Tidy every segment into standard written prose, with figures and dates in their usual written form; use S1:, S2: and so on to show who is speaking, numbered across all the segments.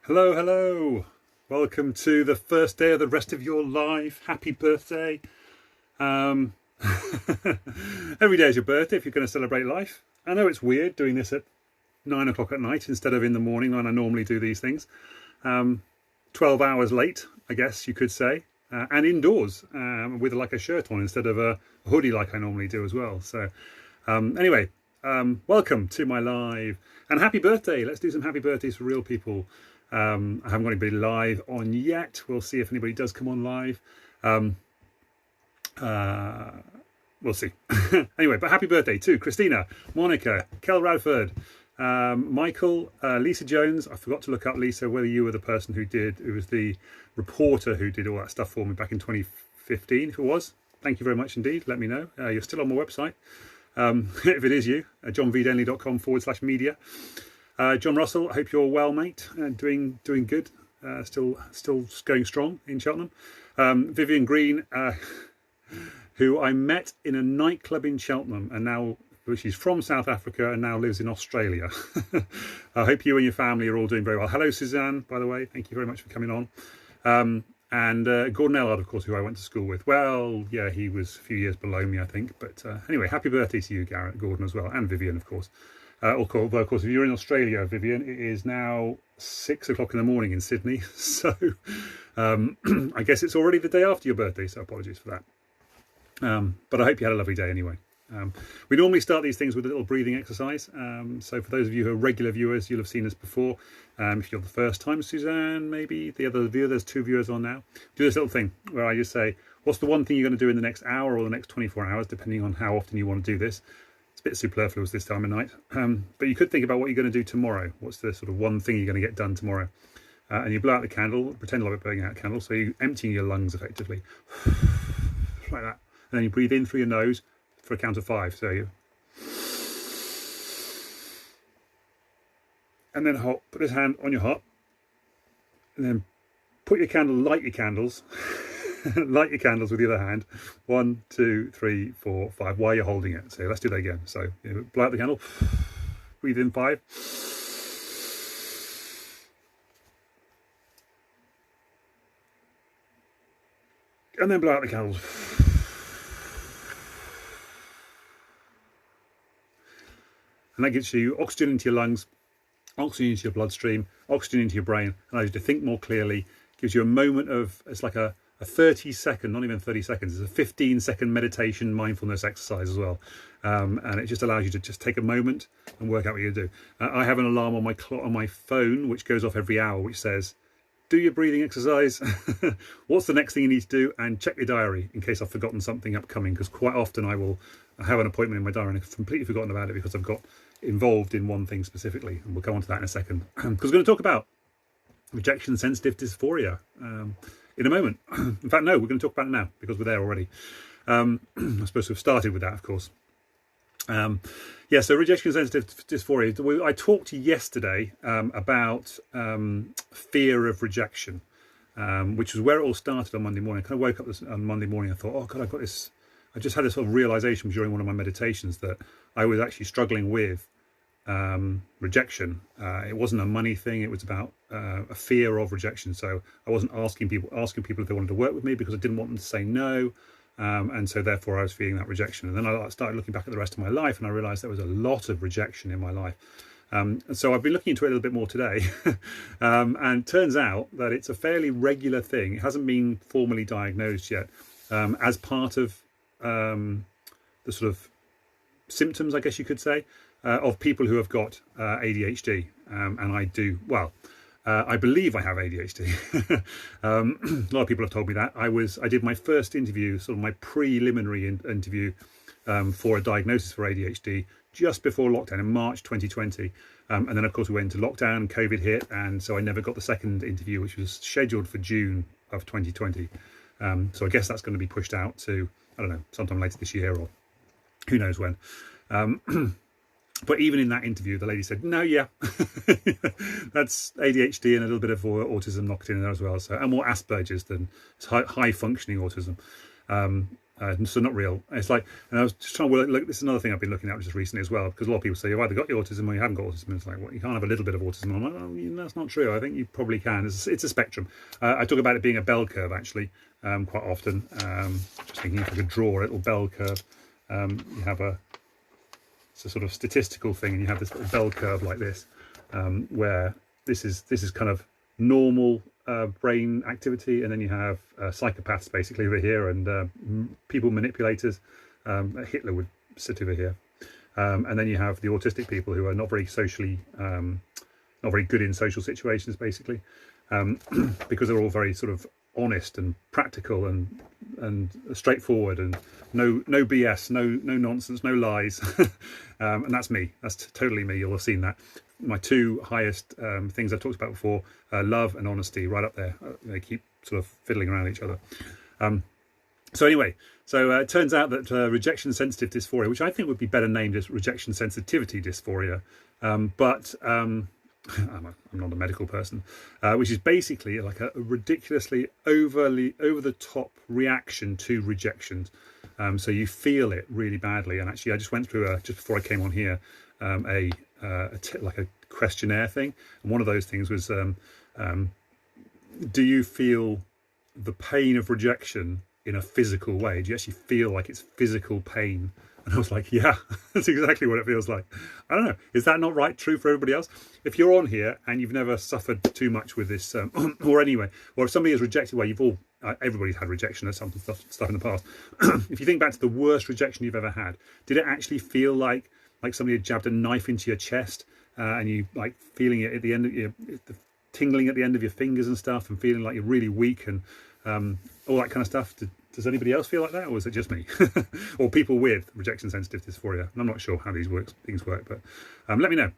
S1: Hello, hello. Welcome to the first day of the rest of your life. Happy birthday. Every day is your birthday if you're going to celebrate life. I know it's weird doing this at 9 o'clock at night instead of in the morning when I normally do these things. 12 hours late, I guess you could say. And indoors with like a shirt on instead of a hoodie like I normally do as well. So anyway, welcome to my live. And happy birthday. Let's do some happy birthdays for real people. I haven't got anybody live on yet. We'll see if anybody does come on live. We'll see. Anyway, but happy birthday to Kristina, Monika, Kel Radford, Michael, Lisa Jones. I forgot to look up, Lisa, whether you were the person who was the reporter who did all that stuff for me back in 2015. If it was, thank you very much indeed. Let me know. You're still on my website. If it is you, johnvdenley.com/media. John Russell, I hope you're well, mate. Doing good. Still going strong in Cheltenham. Vivienne Green, who I met in a nightclub in Cheltenham, and now she's from South Africa and now lives in Australia. I hope you and your family are all doing very well. Hello, Suzanne, by the way. Thank you very much for coming on. And Gordon Ellard, of course, who I went to school with. Well, yeah, he was a few years below me, I think. But anyway, happy birthday to you, Gordon, as well, and Vivienne, of course. Of course, if you're in Australia, Vivienne, it is now 6 o'clock in the morning in Sydney. So I guess it's already the day after your birthday, so apologies for that. But I hope you had a lovely day anyway. We normally start these things with a little breathing exercise. So for those of you who are regular viewers, you'll have seen this before. If you're the first time, Suzanne, maybe the other viewer, there's 2 viewers on now. Do this little thing where I just say, what's the one thing you're going to do in the next hour or the next 24 hours, depending on how often you want to do this. It's a bit superfluous this time of night. But you could think about what you're going to do tomorrow. What's the sort of one thing you're going to get done tomorrow? And you blow out the candle, pretend like we're blowing out a candle, so you're emptying your lungs effectively. Like that. And then you breathe in through your nose for a count of 5. So you, and then put this hand on your heart, and then light your candles, light your candles with the other hand. 1, 2, 3, 4, 5. While you're holding it. So let's do that again. So blow out the candle, breathe in 5. And then blow out the candles. And that gets you oxygen into your lungs, oxygen into your bloodstream, oxygen into your brain, allows you to think more clearly, gives you a moment of, it's like a 30-second, not even 30 seconds, it's a 15-second meditation mindfulness exercise as well. And it just allows you to just take a moment and work out what you do. I have an alarm on my phone, which goes off every hour, which says, do your breathing exercise. What's the next thing you need to do? And check your diary in case I've forgotten something upcoming, because quite often I will have an appointment in my diary and I've completely forgotten about it because I've got involved in one thing specifically, and we'll come on to that in a second, because we're going to talk about rejection sensitive dysphoria in a moment. In fact, no, we're going to talk about it now because we're there already. I'm supposed to have started with that, of course. So rejection sensitive dysphoria. I talked yesterday about fear of rejection, which was where it all started on Monday morning. I kind of woke up on Monday morning and thought, oh God, I just had this sort of realization during one of my meditations that I was actually struggling with rejection. It wasn't a money thing. It was about a fear of rejection. So I wasn't asking people if they wanted to work with me because I didn't want them to say no. And so therefore I was feeling that rejection. And then I started looking back at the rest of my life and I realized there was a lot of rejection in my life. And so I've been looking into it a little bit more today. And it turns out that it's a fairly regular thing. It hasn't been formally diagnosed yet as part of the sort of symptoms, I guess you could say, of people who have got ADHD. And I do, well, I believe I have ADHD. A lot of people have told me that. I did my first interview, sort of my preliminary interview for a diagnosis for ADHD just before lockdown in March 2020. And then, of course, we went into lockdown, COVID hit, and so I never got the second interview, which was scheduled for June of 2020. So I guess that's going to be pushed out to, I don't know, sometime later this year or who knows when. But even in that interview, the lady said, no, yeah, that's ADHD and a little bit of autism knocked in there as well. So, and more Asperger's than high functioning autism. So not real. It's like, and I was just trying to look. This is another thing I've been looking at just recently as well, because a lot of people say you've either got the autism or you haven't got autism. And it's like, well, you can't have a little bit of autism. And I'm like, oh, that's not true. I think you probably can. It's a spectrum. I talk about it being a bell curve actually quite often. Just thinking if I could draw a little bell curve. You have it's a sort of statistical thing, and you have this little bell curve like this, where this is kind of normal brain activity, and then you have psychopaths basically over here, and people manipulators. Hitler would sit over here, and then you have the autistic people who are not very socially, not very good in social situations, basically, because they're all very sort of honest and practical and straightforward, and no BS, no nonsense, no lies. And that's me. That's totally me. You'll have seen that. My two highest things I've talked about before, love and honesty, right up there. They keep sort of fiddling around each other. So anyway, it turns out that rejection sensitive dysphoria, which I think would be better named as rejection sensitivity dysphoria, but I'm not a medical person, which is basically like a ridiculously over the top reaction to rejections. So you feel it really badly. And actually, I just went through just before I came on here like a questionnaire thing, and one of those things was, do you feel the pain of rejection in a physical way? Do you actually feel like it's physical pain? And I was like, yeah, that's exactly what it feels like. I don't know, is that not true for everybody else? If you're on here and you've never suffered too much with this, or anyway, or if somebody is rejected, well, everybody's had rejection or some stuff in the past. If you think back to the worst rejection you've ever had, did it actually feel like somebody had jabbed a knife into your chest, and you like feeling it at the end of the tingling at the end of your fingers and stuff, and feeling like you're really weak and all that kind of stuff? Does anybody else feel like that, or is it just me? Or people with rejection sensitive dysphoria? And I'm not sure how these things work, but let me know.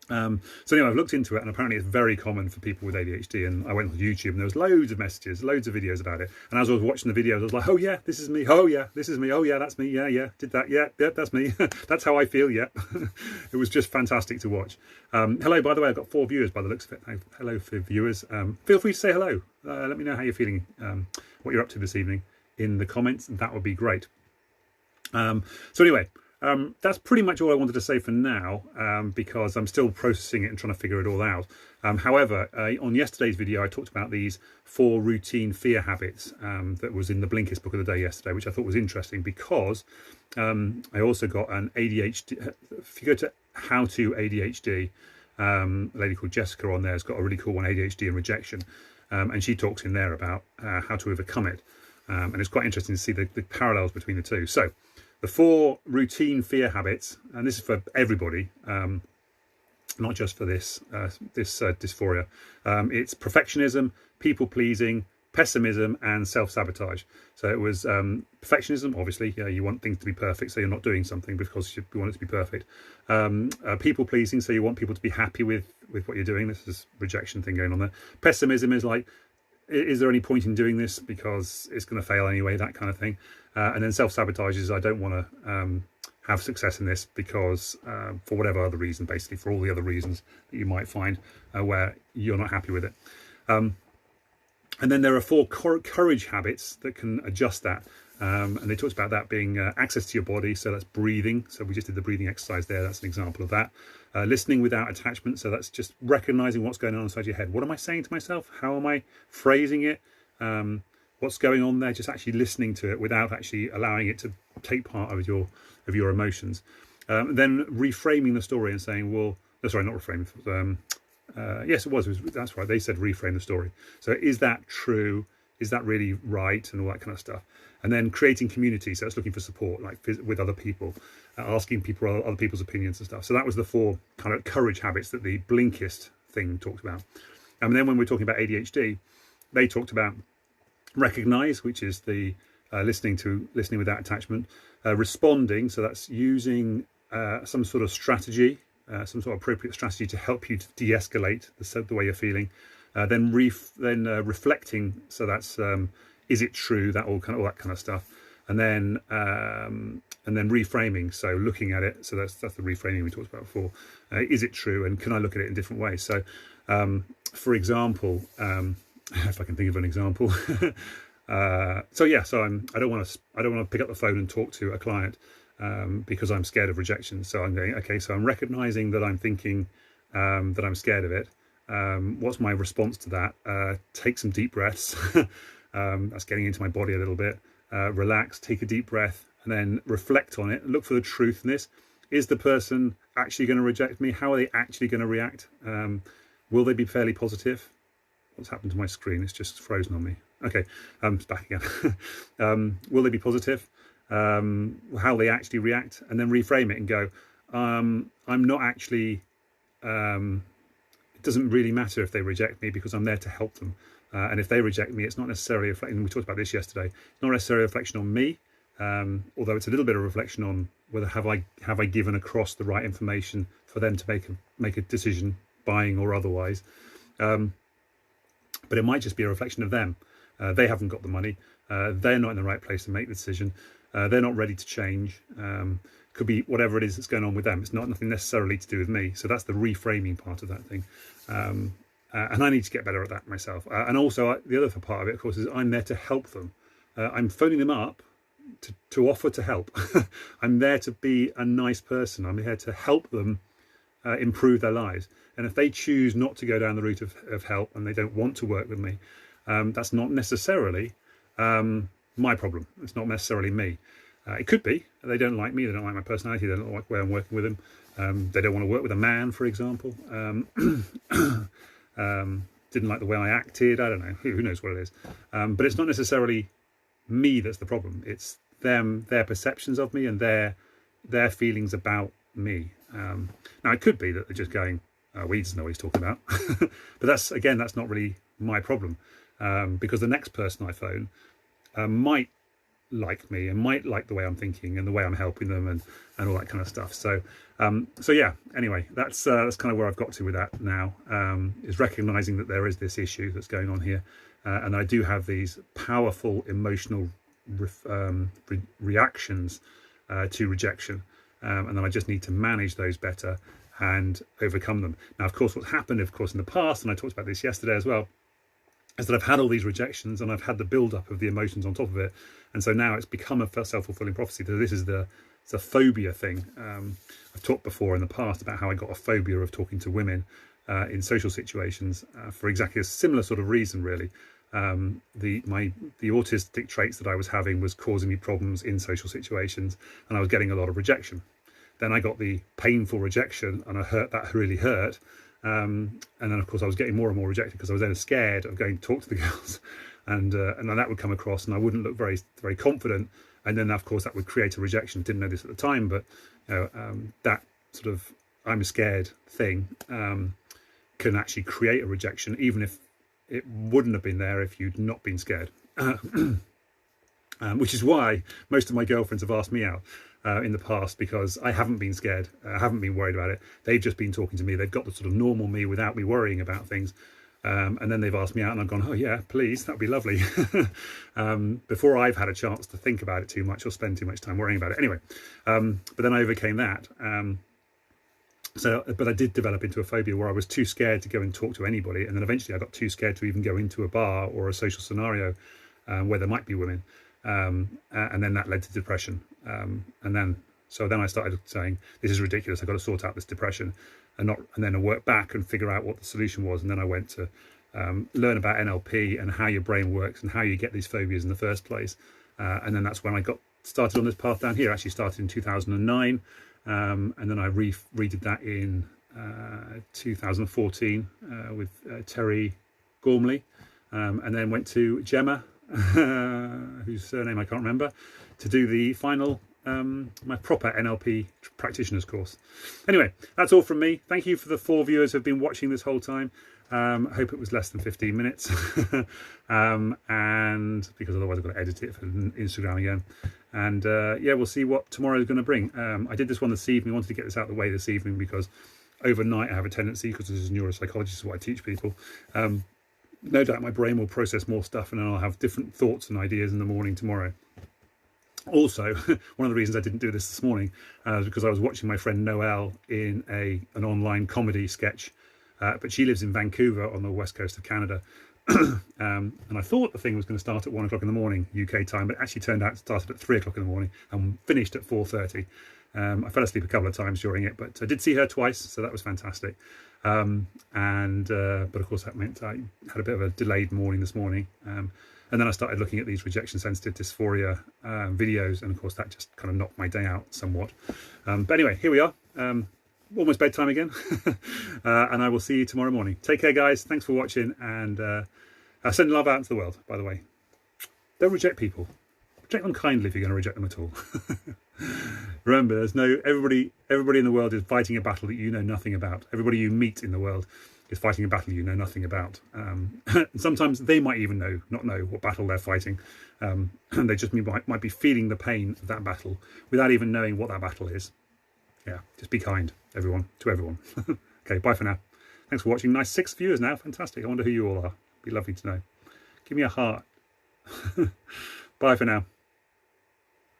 S1: So anyway, I've looked into it, and apparently it's very common for people with ADHD. And I went on YouTube, and there was loads of messages, loads of videos about it. And as I was watching the videos, I was like, oh yeah, this is me. Oh yeah, this is me. Oh yeah, that's me. Yeah, did that. Yeah, that's me. That's how I feel. Yeah. It was just fantastic to watch. Hello, by the way, I've got 4 viewers by the looks of it. Hello for viewers. Feel free to say hello. Let me know how you're feeling, what you're up to this evening in the comments. That would be great. So anyway, that's pretty much all I wanted to say for now, because I'm still processing it and trying to figure it all out. However, on yesterday's video, I talked about these 4 routine fear habits that was in the Blinkist book of the day yesterday, which I thought was interesting because I also got an ADHD. If you go to How to ADHD, a lady called Jessica on there has got a really cool one, ADHD and rejection, and she talks in there about how to overcome it. And it's quite interesting to see the parallels between the two. So the 4 routine fear habits, and this is for everybody, not just for this dysphoria. It's perfectionism, people pleasing, pessimism, and self-sabotage. So it was perfectionism, obviously. You want things to be perfect, so you're not doing something because you want it to be perfect. People pleasing, so you want people to be happy with what you're doing. This is rejection thing going on there. Pessimism is like, is there any point in doing this because it's going to fail anyway, that kind of thing. And then self-sabotage is, I don't want to have success in this because for whatever other reason, basically for all the other reasons that you might find where you're not happy with it. And then there are 4 courage habits that can adjust that. And they talked about that being access to your body. So that's breathing. So we just did the breathing exercise there. That's an example of that. Listening without attachment. So that's just recognizing what's going on inside your head. What am I saying to myself? How am I phrasing it? What's going on there? Just actually listening to it without actually allowing it to take part of your emotions. Then reframing the story and saying, well, no, sorry, not reframing. Yes, it was. That's right. They said reframe the story. So is that true? Is that really right? And all that kind of stuff. And then creating community. So it's looking for support, like with other people, asking people other people's opinions and stuff. So that was the 4 kind of courage habits that the Blinkist thing talked about. And then when we're talking about ADHD, they talked about recognize, which is the listening without attachment, responding. So that's using some sort of strategy, some sort of appropriate strategy to help you to de-escalate the way you're feeling. Then reflecting. So that's is it true? All that kind of stuff. And then reframing. So looking at it. So that's the reframing we talked about before. Is it true? And can I look at it in different ways? So, for example, if I can think of an example, So yeah, so I don't want to pick up the phone and talk to a client because I'm scared of rejection. So I'm going, okay, so I'm recognizing that I'm thinking that I'm scared of it. What's my response to that? Take some deep breaths. That's getting into my body a little bit. Relax, take a deep breath, and then reflect on it and look for the truth in this. Is the person actually going to reject me? How are they actually going to react? Will they be fairly positive? What's happened to my screen? It's just frozen on me. Okay, it's back again. Will they be positive? How they actually react, and then reframe it and go, I'm not actually, it doesn't really matter if they reject me because I'm there to help them. And if they reject me, it's not necessarily a reflection. We talked about this yesterday. It's not necessarily a reflection on me, although it's a little bit of a reflection on whether have I given across the right information for them to make a decision, buying or otherwise. But it might just be a reflection of them. They haven't got the money. They're not in the right place to make the decision. They're not ready to change. Could be whatever it is that's going on with them. It's not nothing necessarily to do with me. So that's the reframing part of that thing. And I need to get better at that myself. And also the other part of it, of course, is I'm there to help them. I'm phoning them up to offer to help. I'm there to be a nice person. I'm here to help them improve their lives. And if they choose not to go down the route of help and they don't want to work with me, that's not necessarily my problem. It's not necessarily me. It could be. They don't like me. They don't like my personality. They don't like the way I'm working with them. They don't want to work with a man, for example. Didn't like the way I acted. I don't know. Who knows what it is. But it's not necessarily me that's the problem. It's them, their perceptions of me and their feelings about me. Now, it could be that they're just going, well, he doesn't know what he's talking about. But that's not really my problem. Because the next person I phone might like me and might like the way I'm thinking and the way I'm helping them and all that kind of stuff. So yeah, anyway, that's kind of where I've got to with that now, is recognizing that there is this issue that's going on here. And I do have these powerful emotional reactions to rejection. And then I just need to manage those better and overcome them. Now, of course, what's happened, of course, in the past, and I talked about this yesterday as well, is that I've had all these rejections and I've had the build-up of the emotions on top of it. And so now it's become a self-fulfilling prophecy. So this is it's a phobia thing. I've talked before in the past about how I got a phobia of talking to women in social situations for exactly a similar sort of reason, really. The autistic traits that I was having was causing me problems in social situations, and I was getting a lot of rejection. Then I got the painful rejection, and that really hurt. And then, of course, I was getting more and more rejected because I was then scared of going to talk to the girls, and then that would come across, and I wouldn't look very, very confident. And then, of course, that would create a rejection. Didn't know this at the time, but that sort of I'm scared thing can actually create a rejection, even if it wouldn't have been there if you'd not been scared. Which is why most of my girlfriends have asked me out in the past, because I haven't been scared. I haven't been worried about it. They've just been talking to me. They've got the sort of normal me without me worrying about things. And then they've asked me out and I've gone, oh yeah, please, that'd be lovely. Before I've had a chance to think about it too much or spend too much time worrying about it. Anyway, but then I overcame that. But I did develop into a phobia where I was too scared to go and talk to anybody. And then eventually I got too scared to even go into a bar or a social scenario where there might be women. And then that led to depression. So then I started saying, this is ridiculous. I've got to sort out this depression and then I worked back and figure out what the solution was. And then I went to learn about NLP and how your brain works and how you get these phobias in the first place. And then that's when I got started on this path down here. I actually started in 2009. And then I redid that in 2014 with Terry Gormley, and then went to Gemma, whose surname I can't remember, to do the final, my proper NLP practitioner's course. Anyway, that's all from me. Thank you for the 4 viewers who have been watching this whole time. I hope it was less than 15 minutes, and because otherwise I've got to edit it for Instagram again. And yeah, we'll see what tomorrow is going to bring. I did this one this evening. I wanted to get this out of the way this evening because overnight I have a tendency, because this is neuropsychologist, is what I teach people. No doubt my brain will process more stuff and then I'll have different thoughts and ideas in the morning tomorrow. Also, one of the reasons I didn't do this morning is because I was watching my friend Noelle in an online comedy sketch but she lives in Vancouver on the west coast of Canada. And I thought the thing was going to start at 1 o'clock in the morning UK time, but it actually turned out it started at 3 o'clock in the morning and finished at 4:30. I fell asleep a couple of times during it, but I did see her twice, so that was fantastic. But of course that meant I had a bit of a delayed morning this morning. And then I started looking at these rejection sensitive dysphoria videos, and of course that just kind of knocked my day out somewhat. But anyway, here we are. Almost bedtime again. And I will see you tomorrow morning. Take care, guys. Thanks for watching, and send love out into the world, by the way. Don't reject people. Reject them kindly if you're going to reject them at all. Remember, there's no everybody in the world is fighting a battle that you know nothing about. Everybody you meet in the world is fighting a battle you know nothing about. Sometimes they might even not know what battle they're fighting. And they just might be feeling the pain of that battle without even knowing what that battle is. Yeah, just be kind, everyone, to everyone. Okay, bye for now. Thanks for watching. Nice 6 viewers now. Fantastic. I wonder who you all are. Be lovely to know. Give me a heart. Bye for now.